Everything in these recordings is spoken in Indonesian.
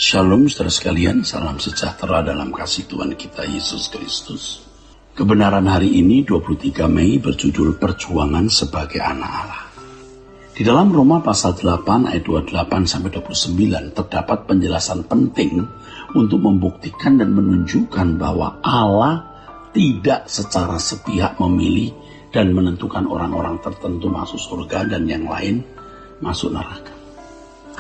Shalom saudara sekalian, salam sejahtera dalam kasih Tuhan kita Yesus Kristus. Kebenaran hari ini 23 Mei berjudul Perjuangan sebagai anak Allah. Di dalam Roma pasal 8 ayat 28-29 terdapat penjelasan penting untuk membuktikan dan menunjukkan bahwa Allah tidak secara sepihak memilih dan menentukan orang-orang tertentu masuk surga dan yang lain masuk neraka.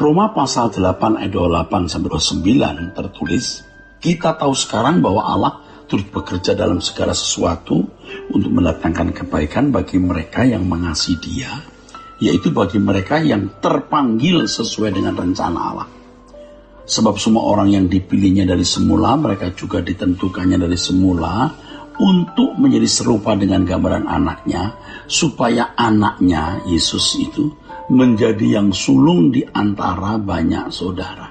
Roma pasal 8 ayat 28-29 tertulis, kita tahu sekarang bahwa Allah turut bekerja dalam segala sesuatu untuk mendatangkan kebaikan bagi mereka yang mengasihi Dia, yaitu bagi mereka yang terpanggil sesuai dengan rencana Allah. Sebab semua orang yang dipilihnya dari semula, mereka juga ditentukannya dari semula untuk menjadi serupa dengan gambaran anaknya, supaya anaknya, Yesus itu, menjadi yang sulung di antara banyak saudara.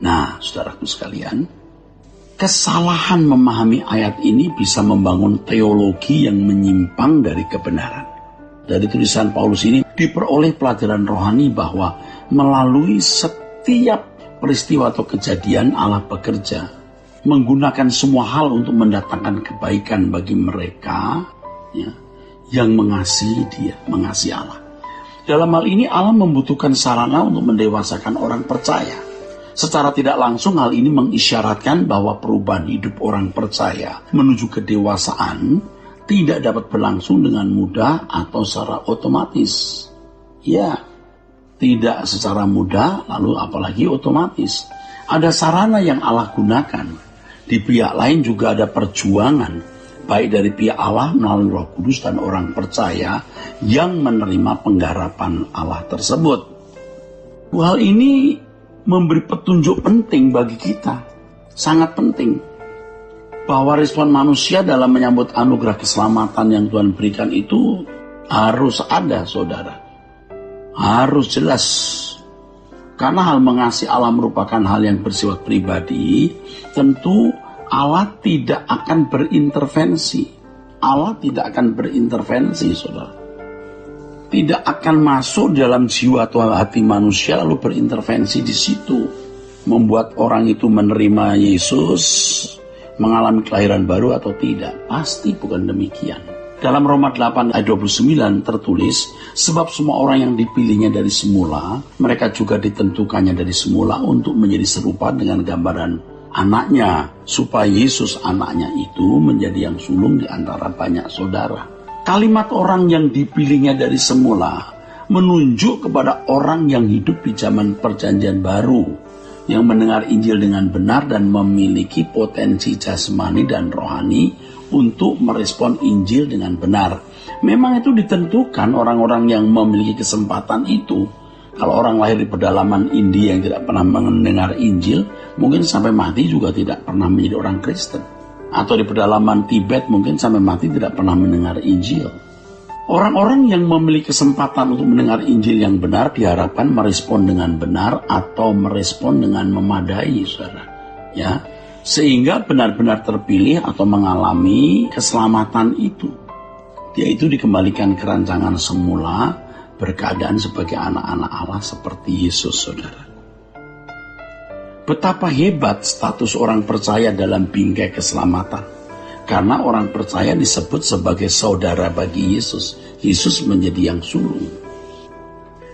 Nah, saudaraku sekalian, kesalahan memahami ayat ini bisa membangun teologi yang menyimpang dari kebenaran. Dari tulisan Paulus ini diperoleh pelajaran rohani bahwa melalui setiap peristiwa atau kejadian Allah bekerja, menggunakan semua hal untuk mendatangkan kebaikan bagi mereka yang mengasihi Dia, mengasihi Allah. Dalam hal ini Allah membutuhkan sarana untuk mendewasakan orang percaya. Secara tidak langsung hal ini mengisyaratkan bahwa perubahan hidup orang percaya menuju kedewasaan tidak dapat berlangsung dengan mudah atau secara otomatis. Ya, tidak secara mudah lalu apalagi otomatis. Ada sarana yang Allah gunakan. Di pihak lain juga ada perjuangan, baik dari pihak Allah melalui Roh Kudus dan orang percaya yang menerima penggarapan Allah tersebut. Hal ini memberi petunjuk penting bagi kita, sangat penting, bahwa respon manusia dalam menyambut anugerah keselamatan yang Tuhan berikan itu harus ada, saudara. Harus jelas. Karena hal mengasihi Allah merupakan hal yang bersifat pribadi, tentu Allah tidak akan berintervensi. Allah tidak akan berintervensi, saudara. Tidak akan masuk dalam jiwa atau hati manusia lalu berintervensi di situ. Membuat orang itu menerima Yesus, mengalami kelahiran baru atau tidak. Pasti bukan demikian. Dalam Roma 8 ayat 29 tertulis, sebab semua orang yang dipilihnya dari semula, mereka juga ditentukannya dari semula untuk menjadi serupa dengan gambaran anaknya, supaya Yesus anaknya itu menjadi yang sulung di antara banyak saudara. Kalimat orang yang dipilihnya dari semula menunjuk kepada orang yang hidup di zaman perjanjian baru, yang mendengar Injil dengan benar dan memiliki potensi jasmani dan rohani untuk merespon Injil dengan benar. Memang itu ditentukan orang-orang yang memiliki kesempatan itu. Kalau orang lahir di pedalaman India yang tidak pernah mendengar Injil, mungkin sampai mati juga tidak pernah menjadi orang Kristen. Atau di pedalaman Tibet mungkin sampai mati tidak pernah mendengar Injil. Orang-orang yang memiliki kesempatan untuk mendengar Injil yang benar diharapkan merespon dengan benar atau merespon dengan memadai, saudara. Ya, sehingga benar-benar terpilih atau mengalami keselamatan itu. Yaitu dikembalikan ke rancangan semula, berkeadaan sebagai anak-anak Allah seperti Yesus, saudara. Betapa hebat status orang percaya dalam bingkai keselamatan. Karena orang percaya disebut sebagai saudara bagi Yesus. Yesus menjadi yang sulung.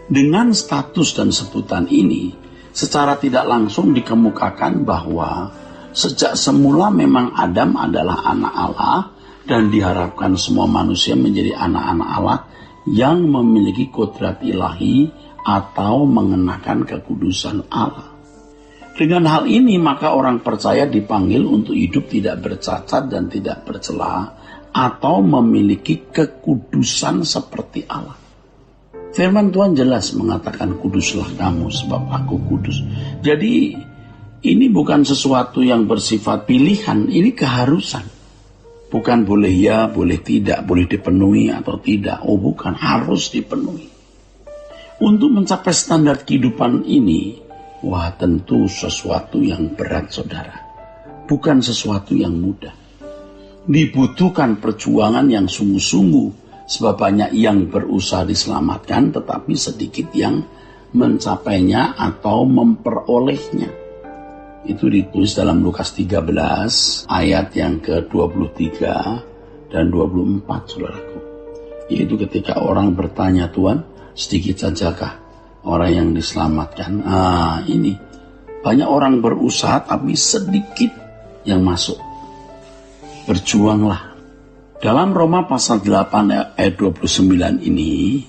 Dengan status dan sebutan ini, secara tidak langsung dikemukakan bahwa sejak semula memang Adam adalah anak Allah dan diharapkan semua manusia menjadi anak-anak Allah yang memiliki kodrat ilahi atau mengenakan kekudusan Allah. Dengan hal ini maka orang percaya dipanggil untuk hidup tidak bercacat dan tidak bercela atau memiliki kekudusan seperti Allah. Firman Tuhan jelas mengatakan kuduslah kamu sebab aku kudus. Jadi ini bukan sesuatu yang bersifat pilihan, ini keharusan. Bukan boleh ya, boleh tidak, boleh dipenuhi atau tidak. Oh bukan, harus dipenuhi. Untuk mencapai standar kehidupan ini, wah tentu sesuatu yang berat, saudara. Bukan sesuatu yang mudah. Dibutuhkan perjuangan yang sungguh-sungguh. Sebab banyak yang berusaha diselamatkan tetapi sedikit yang mencapainya atau memperolehnya. Itu ditulis dalam Lukas 13 ayat yang ke-23 dan 24, saudaraku. Yaitu ketika orang bertanya, Tuhan, sedikit sajakah orang yang diselamatkan? Ini banyak orang berusaha tapi sedikit yang masuk. Berjuanglah. Dalam Roma pasal 8 ayat 29 ini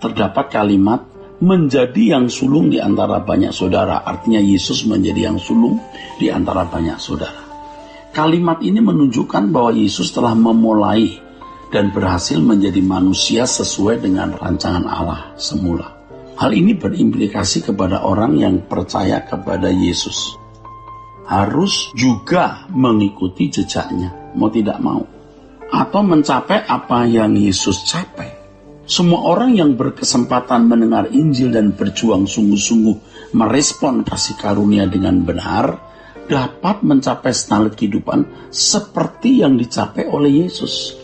terdapat kalimat menjadi yang sulung di antara banyak saudara. Artinya Yesus menjadi yang sulung di antara banyak saudara. Kalimat ini menunjukkan bahwa Yesus telah memulai dan berhasil menjadi manusia sesuai dengan rancangan Allah semula. Hal ini berimplikasi kepada orang yang percaya kepada Yesus. Harus juga mengikuti jejaknya, mau tidak mau. Atau mencapai apa yang Yesus capai. Semua orang yang berkesempatan mendengar Injil dan berjuang sungguh-sungguh merespon kasih karunia dengan benar, dapat mencapai standar kehidupan seperti yang dicapai oleh Yesus.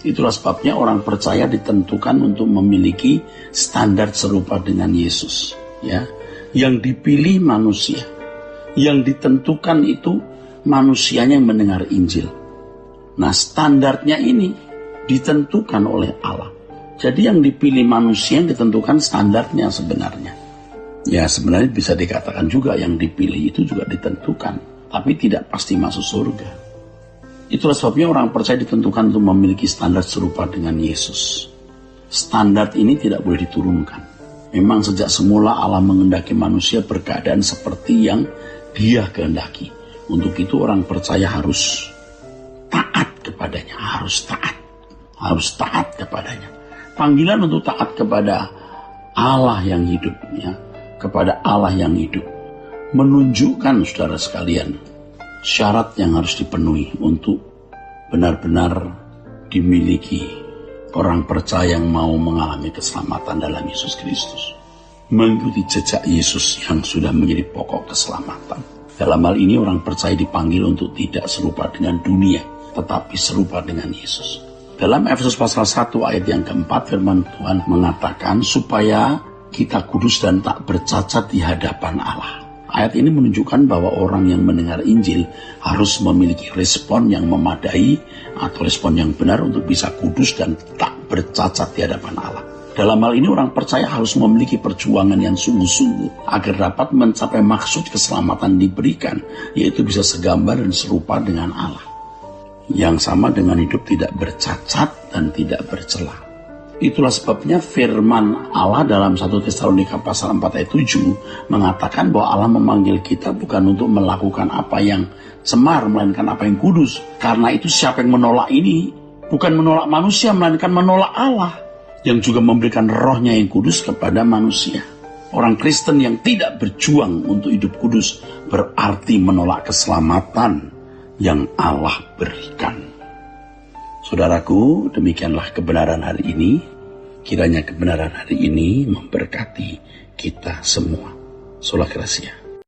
Itulah sebabnya orang percaya ditentukan untuk memiliki standar serupa dengan Yesus. Ya, yang dipilih manusia, yang ditentukan itu manusianya yang mendengar Injil. Nah, standarnya ini ditentukan oleh Allah. Jadi yang dipilih manusia yang ditentukan standarnya sebenarnya. Ya sebenarnya bisa dikatakan juga yang dipilih itu juga ditentukan. Tapi tidak pasti masuk surga. Itulah sebabnya orang percaya ditentukan untuk memiliki standar serupa dengan Yesus. Standar ini tidak boleh diturunkan. Memang sejak semula Allah mengendaki manusia berkeadaan seperti yang Dia kehendaki. Untuk itu orang percaya harus taat kepadanya. Harus taat kepadanya. Panggilan untuk taat kepada Allah yang hidup, ya, kepada Allah yang hidup, menunjukkan saudara sekalian syarat yang harus dipenuhi untuk benar-benar dimiliki orang percaya yang mau mengalami keselamatan dalam Yesus Kristus, mengikuti jejak Yesus yang sudah menjadi pokok keselamatan. Dalam hal ini orang percaya dipanggil untuk tidak serupa dengan dunia, tetapi serupa dengan Yesus. Dalam Efesus pasal 1 ayat yang keempat, firman Tuhan mengatakan supaya kita kudus dan tak bercacat di hadapan Allah. Ayat ini menunjukkan bahwa orang yang mendengar Injil harus memiliki respon yang memadai atau respon yang benar untuk bisa kudus dan tak bercacat di hadapan Allah. Dalam hal ini orang percaya harus memiliki perjuangan yang sungguh-sungguh agar dapat mencapai maksud keselamatan diberikan, yaitu bisa segambar dan serupa dengan Allah. Yang sama dengan hidup tidak bercacat dan tidak bercela. Itulah sebabnya firman Allah dalam 1 Tesalonika pasal 4 ayat 7 mengatakan bahwa Allah memanggil kita bukan untuk melakukan apa yang cemar, melainkan apa yang kudus. Karena itu siapa yang menolak ini bukan menolak manusia, melainkan menolak Allah yang juga memberikan rohnya yang kudus kepada manusia. Orang Kristen yang tidak berjuang untuk hidup kudus berarti menolak keselamatan yang Allah berikan. Saudaraku, demikianlah kebenaran hari ini. Kiranya kebenaran hari ini memberkati kita semua. Sola Gracia.